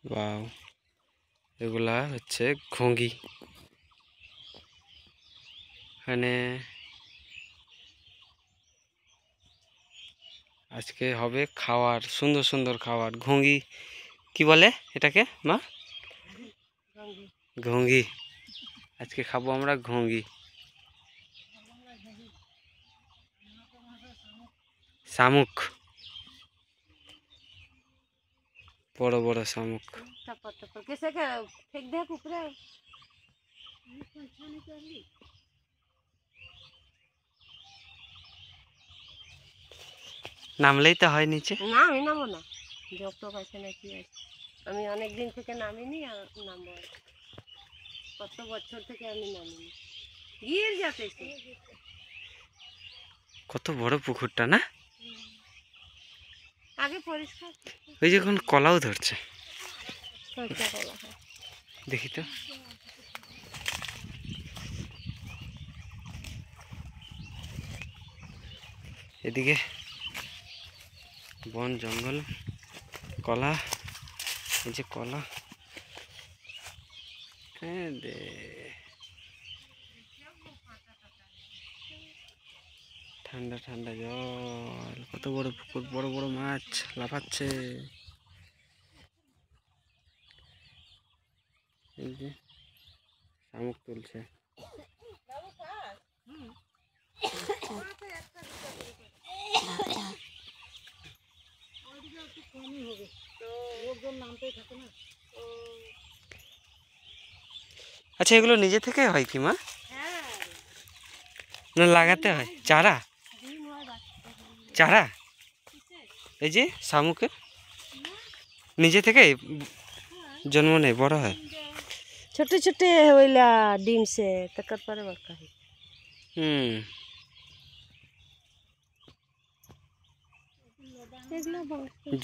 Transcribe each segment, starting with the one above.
Wow, এগুলা হচ্ছে ঘুঙ্গি। এখানে আজকে হবে খাওয়ার, সুন্দর সুন্দর খাওয়ার। ঘুঙ্গি কি বলে এটাকে মা? ঘুঙ্গি। আজকে খাবো আমরা ঘুঙ্গি, শামুক, বড় বড় শামুক। নামলেই তো হয় নিচে। না আমি নামবো না, জগ টক আছে নাকি আছে, আমি অনেক দিন থেকে নামিনি, আর নামবো। কত বছর থেকে আমি নামিনি, গিয়ে যাতে কত বড় পুকুরটা না? আগে পরিষ্কার। ওই যে এখন কলাও ধরছে, সরষে কলা, হ্যাঁ। দেখি তো। এদিকে বন জঙ্গল, কলা, এই যে কলা। হ্যাঁ দে, ঠান্ডা ঠান্ডা জল, কত বড় পুকুর, বড় বড় মাছ লাফাচ্ছে। এই যে শামুক তুলছে। আচ্ছা, এগুলো নিজে থেকে হয় কি মা, না লাগাতে হয় চারা? চারা এই যে শামুকের নিজে থেকে জন্ম নেয়, বড় হয়? छोटे छोटे होइला डिम से तकर पर बड़का है।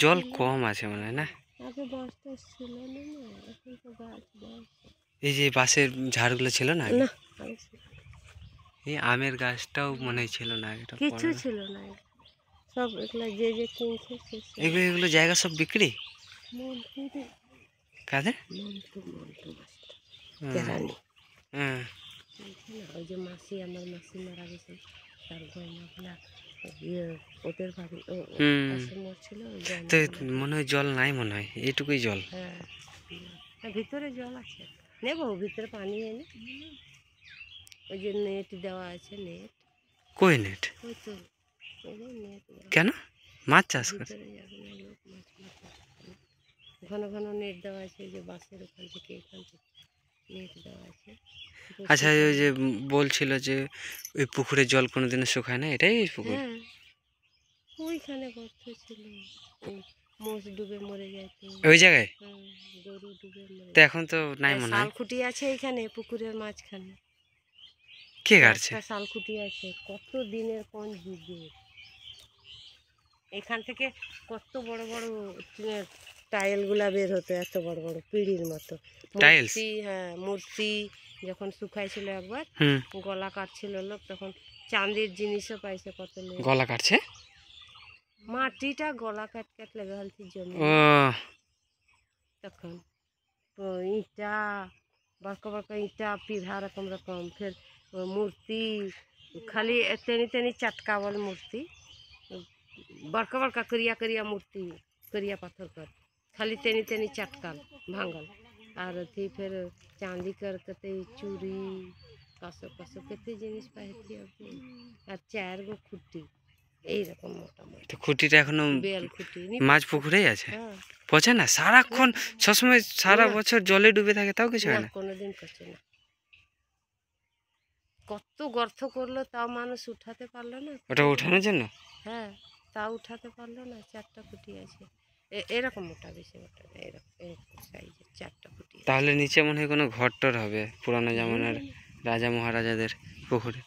জল কম আছে মনে হয় না? আগে বাঁশটা ছিল না, এখন তো গাছ বাঁশ। এই যে বাঁশের ঝাড়গুলো ছিল না আগে? না, এই আমের গাছটাও মনে হয় ছিল না, এটা কিছু ছিল না, সব এগুলা যে যে কিনছে এগুলো এগুলো জায়গা সব বিক্রি কাদের? কেরানি। হ্যাঁ, ওই যে মাসি, আমার মাসি মারা গেছে, তার গয়নাগুলা ইয়ে ওদের বাড়ি পাশে মরছিল, তো মনে হয় জল নাই, মনে হয় এইটুকুই জল। হ্যাঁ, ভিতরে জল আছে, নেবো ভিতরে পানি এনে। ওই যে নেট দেওয়া আছে, নেট। কই নেট? ওই তো নেট কেন মাছ চাষ করে? ঘন ঘন নেট দেওয়া আছে, যে বাসের ওখান থেকে এখান থেকে নেট দেওয়া আছে। আচ্ছা, ওই যে বলছিল যে ওই পুকুরের জল কোনোদিনও শুকায় না, এটাই পুকুর? হ্যাঁ, ওইখানে গর্ত ছিল, মোষ ডুবে মরে যায় তো ওই জায়গায়। গরু ডুবে মরে তো এখন তো নাই মনে হয়। শালখুটি আছে এখানে পুকুরের মাঝখানে, কে কাটছে? শালখুটি আছে, কত দিনের কোন যুগে। এখান থেকে কত বড় বড় টাইল গুলা বের হতো, এত বড় বড় পিঁড়ির মতো মূর্তি। হ্যাঁ, মূর্তি যখন শুকাইছিল একবার, গলা কাটছিল লোক, তখন চাঁদির জিনিসও পাইছে কত লোক। গলা কাটছে? মাটিটা গলা কাট কাট লেগে হলছে জমি। তখন ইটা, বড়কা বড়কা ইটা পিढ़ा রকম রকম, ফের মূর্তি খালি তেনি তেনি चटकावल मूर्ति, बड़का बड़का करिया करिया मूर्ति, करिया पत्थर कर खाली तेनी तेनी चटकाल भांगल, और थी फिर चांदी कर कते चूड़ी कसो कसो कते जिनिस पाइती, और 4 गो खुट्टी এইরকম মোটামুটি। তো খুঁটিটা এখনো বেল খুঁটি মাছ পুকুরেই আছে, পচে না? সারাক্ষণ সবসময় সারা বছর জলে ডুবে থাকে, তাও কিছু হয় না? কোনোদিন পচে না। কত গর্ত করলো, তাও মানুষ উঠাতে পারলো না। ওটা ওঠানোর জন্য? হ্যাঁ, তাও উঠাতে পারলো না। 4টা খুঁটি আছে, এরকম মোটা, বেশি মোটা না, এরকম এরকম সাইজের 4টা খুঁটি। তাহলে নিচে মনে হয় কোনো ঘর টর হবে, পুরানো জামানার রাজা মহারাজাদের পুকুরে।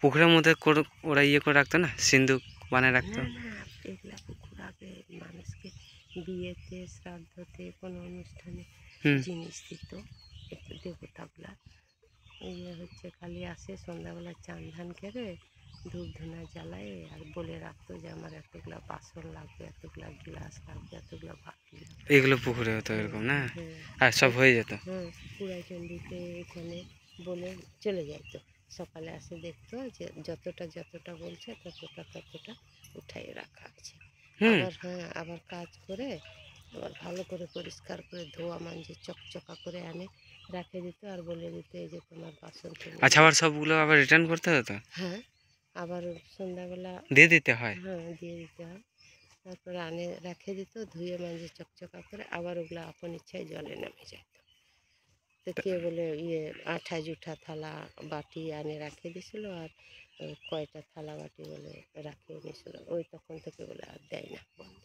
পুকুরের মধ্যে ওরা ইয়ে করে রাখতো না, সিন্ধুক বানিয়ে রাখতো। এগুলা পুকুর আগে মানুষকে বিয়েতে, শ্রাদ্ধতে, কোনো অনুষ্ঠানে জিনিস দিত, দেবতাগুলা। ইয়ে হচ্ছে খালি আসে সন্ধ্যাবেলা চান ধান করে, ধূপ ধুনা জ্বালায় আর বলে রাখতো যে আমার এতগুলা বাসন লাগবে, এতগুলা গ্লাস লাগবে, এতগুলা বাটি লাগবে। এগুলো পুকুরে হতো এরকম না? হ্যাঁ আর সব হয়ে যেত? হ্যাঁ, কুড়াইচণ্ডীতে এখানে বলে চলে যাইতো। সকালে আসে দেখতো যে যতটা যতটা বলছে ততটা ততটা উঠাই রাখা আছে। হুম। আবার হ্যাঁ, আবার কাজ করে আবার ভালো করে পরিষ্কার করে ধোয়া মাঞ্জে চকচকা করে আনে রাখে দিত আর বলে দিত এই যে তোমার বাসন তুমি আচ্ছা, আবার সবগুলো আবার রিটার্ন করতে হতো? হ্যাঁ, আবার সন্ধ্যাবেলা দিয়ে দিতে হয়? হ্যাঁ দিয়ে দিতে হয়। তারপরে আনে রেখে দিত, ধুয়ে মাঞ্জে চকচকা করে আবার ওগুলো আপন ইচ্ছায় জলে নেমে যায়। তো কে বলে ইয়ে আঠা জুঠা থালা বাটি আনে রাখে দিছিল আর কয়টা থালা বাটি বলে রাখিয়ে দিয়েছিল, ওই তখন থেকে বলে আর দেয় না, বন্ধ।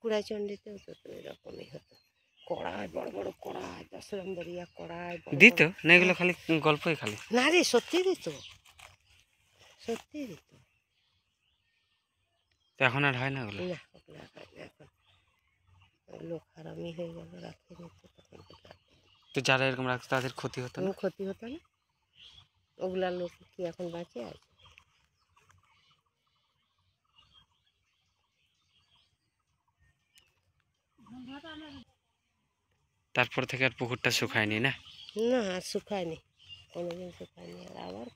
কুড়াইচণ্ডীতেও তো তো এরকমই হতো, কড়াই বড় বড় কড়াই 10 নম্বরিয়া কড়াই বড় দিত বড়। না? এগুলো হ্যাঁ, খালি গল্পই খালি? না রে সত্যি দিত, সত্যি দিত। তো এখন আর হয় না ওগুলো? না ওগুলো আর হয় না এখন, লোক হারামি হয়ে গেল, রাখিয়ে দিত তখন থেকে আর দেয় না। তো যারা এরকম রাখতো তাদের ক্ষতি হতো না? ক্ষতি হতো না, ওগুলা লোক কি এখন বাঁচে আছে? তারপর থেকে আর পুকুরটা শুকায়নি না? না আর শুকায়নি, কোনোদিন শুকায়নি। আর আবার